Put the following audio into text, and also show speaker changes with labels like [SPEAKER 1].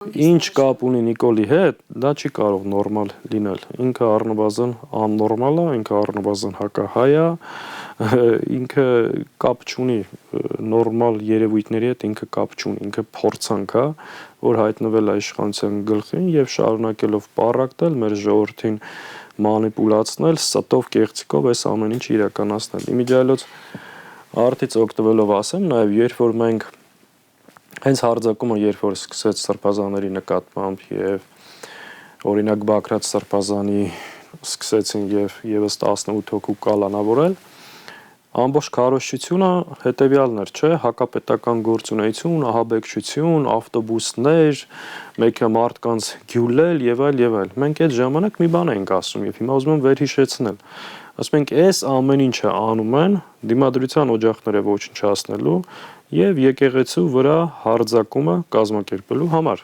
[SPEAKER 1] Ինչ կապ ունի Նիկոլի հետ, դա չի կարող նորմալ լինել։ Ինքը առնվազն աննորմալ է, ինքը առնվազն հակահայ է, ինքը կապ չունի նորմալ երևույթների հետ, ինքը կապ չունի, ինքը փորձանք է, որ հայտնվել է իշխանության գլխին եւ շարունակելով պառակտել մեր ժողովրդին մանիպուլացնել, ստով կեղծիկով այս ամեն ինչ իրականացնել։ Իմիջիայլոց արդից օգտվելով ասեմ, նաեւ երբ որ մենք հենց հարձակումը երբ որ սկսեց սրբազանների նկատմամբ եւ օրինակ Բաքրատ սրբազանի սկսեցին եւ եւս 18 հոգու կալանավորել, ամբողջ քարոզչությունը հետեւյալն էր, չէ, հակապետական գործունեություն, ահաբեկչություն, ավտոբուսներ, մարդկանց գյուլել եւ այլ։ Մենք այդ ժամանակ մի բան էինք ասում եւ հիմա ուզում եմ վերհիշեցնել։ Ասում ենք, այս ամեն ինչը անում են դիմադրության օջախները ոչնչացնելու եւ եկեղեցու վրա հարձակումը կազմակերպելու համար։